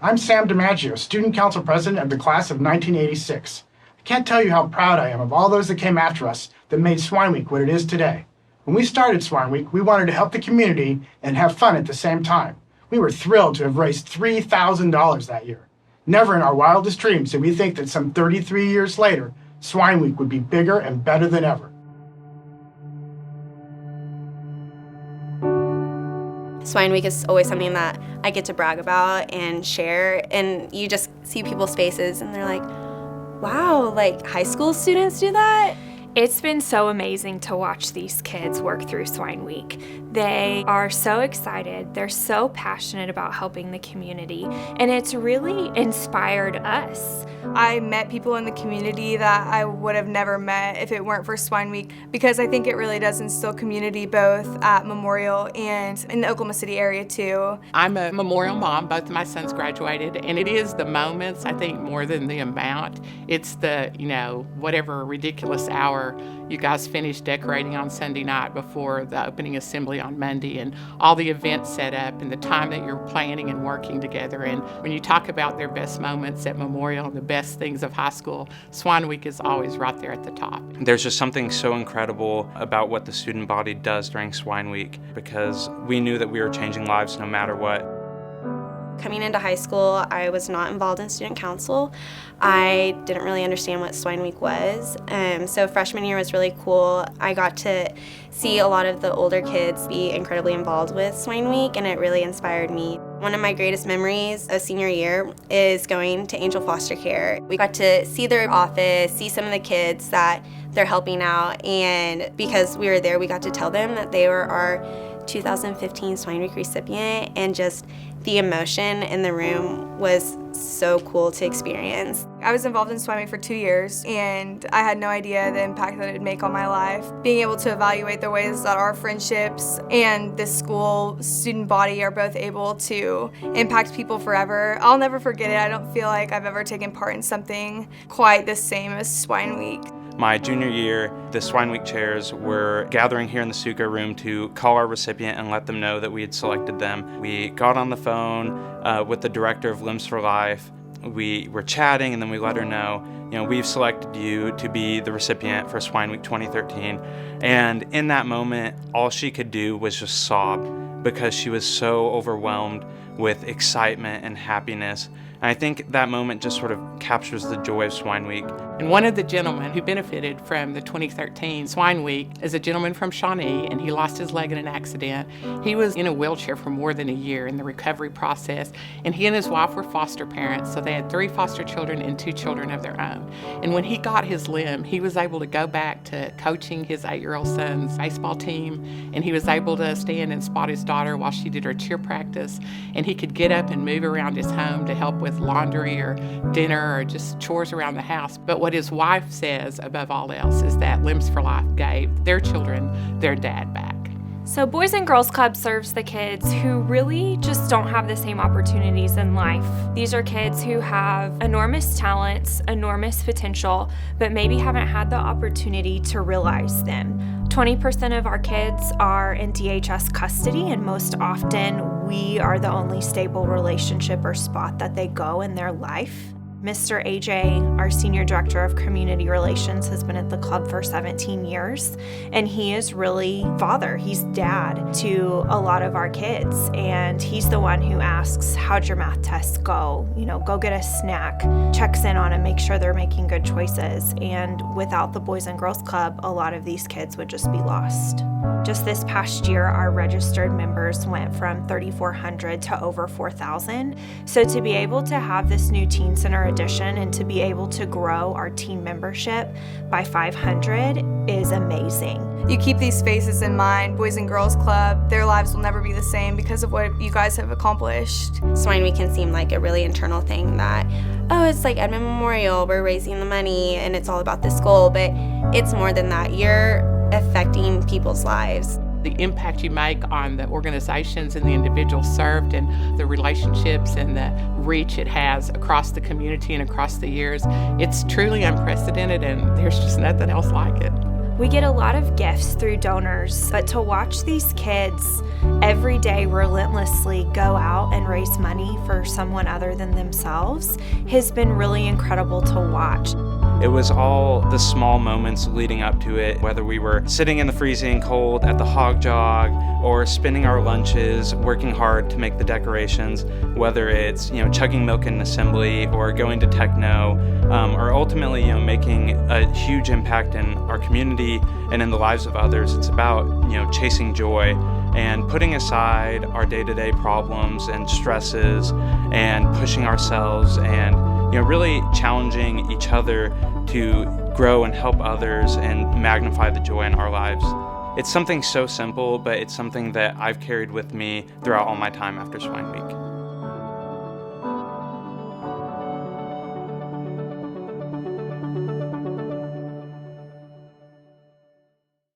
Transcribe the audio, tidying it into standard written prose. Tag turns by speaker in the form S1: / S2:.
S1: I'm Sam DiMaggio, Student Council President of the class of 1986. I can't tell you how proud I am of all those that came after us that made Swine Week what it is today. When we started Swine Week, we wanted to help the community and have fun at the same time. We were thrilled to have raised $3,000 that year. Never in our wildest dreams did we think that some 33 years later, Swine Week would be bigger and better than ever.
S2: Swine Week is always something that I get to brag about and share, and you just see people's faces and they're like, wow, like high school students do that?
S3: It's been so amazing to watch these kids work through Swine Week. They are so excited, they're so passionate about helping the community, and it's really inspired us.
S4: I met people in the community that I would have never met if it weren't for Swine Week, because I think it really does instill community both at Memorial and in the Oklahoma City area too.
S5: I'm a Memorial mom, both of my sons graduated, and it is the moments, I think, more than the amount. It's the, whatever ridiculous hour you guys finish decorating on Sunday night before the opening assembly on Monday, and all the events set up and the time that you're planning and working together. And when you talk about their best moments at Memorial, the best things of high school, Swine Week is always right there at the top.
S6: There's just something so incredible about what the student body does during Swine Week, because we knew that we were changing lives no matter what.
S2: Coming into high school, I was not involved in student council. I didn't really understand what Swine Week was. So freshman year was really cool. I got to see a lot of the older kids be incredibly involved with Swine Week, and it really inspired me. One of my greatest memories of senior year is going to Angel Foster Care. We got to see their office, see some of the kids that they're helping out, and because we were there, we got to tell them that they were our 2015 Swine Week recipient, and just the emotion in the room was so cool to experience.
S4: I was involved in Swine Week for 2 years, and I had no idea the impact that it would make on my life. Being able to evaluate the ways that our friendships and this school student body are both able to impact people forever, I'll never forget it. I don't feel like I've ever taken part in something quite the same as Swine Week.
S6: My junior year, the Swine Week chairs were gathering here in the Suka room to call our recipient and let them know that we had selected them. We got on the phone with the director of Limbs for Life. We were chatting, and then we let her know, we've selected you to be the recipient for Swine Week 2013. And in that moment, all she could do was just sob, because she was so overwhelmed with excitement and happiness. And I think that moment just sort of captures the joy of Swine Week.
S5: And one of the gentlemen who benefited from the 2013 Swine Week is a gentleman from Shawnee, and he lost his leg in an accident. He was in a wheelchair for more than a year in the recovery process, and he and his wife were foster parents, so they had 3 foster children and 2 children of their own. And when he got his limb, he was able to go back to coaching his 8-year-old son's baseball team, and he was able to stand and spot his daughter while she did her cheer practice, and he could get up and move around his home to help with laundry or dinner or just chores around the house. But what his wife says above all else is that Limbs for Life gave their children their dad back.
S3: So Boys and Girls Club serves the kids who really just don't have the same opportunities in life. These are kids who have enormous talents, enormous potential, but maybe haven't had the opportunity to realize them. 20% of our kids are in DHS custody, and most often we are the only stable relationship or spot that they go in their life. Mr. AJ, our Senior Director of Community Relations, has been at the club for 17 years, and he is really father. He's dad to a lot of our kids, and he's the one who asks, how'd your math test go? Go get a snack, checks in on them, make sure they're making good choices. And without the Boys and Girls Club, a lot of these kids would just be lost. Just this past year, our registered members went from 3,400 to over 4,000. So to be able to have this new Teen Center edition and to be able to grow our teen membership by 500 is amazing.
S4: You keep these faces in mind. Boys and Girls Club, their lives will never be the same because of what you guys have accomplished.
S2: Swine Week can seem like a really internal thing that, it's like Edmond Memorial, we're raising the money and it's all about this goal, but it's more than that. You're affecting people's lives.
S5: The impact you make on the organizations and the individuals served, and the relationships and the reach it has across the community and across the years, it's truly unprecedented, and there's just nothing else like it.
S3: We get a lot of gifts through donors, but to watch these kids every day relentlessly go out and raise money for someone other than themselves has been really incredible to watch.
S6: It was all the small moments leading up to it, whether we were sitting in the freezing cold at the hog jog or spending our lunches, working hard to make the decorations, whether it's, chugging milk in assembly or going to techno, or ultimately, making a huge impact in our community and in the lives of others. It's about, chasing joy and putting aside our day-to-day problems and stresses and pushing ourselves and really challenging each other to grow and help others and magnify the joy in our lives. It's something so simple, but it's something that I've carried with me throughout all my time after Swine Week.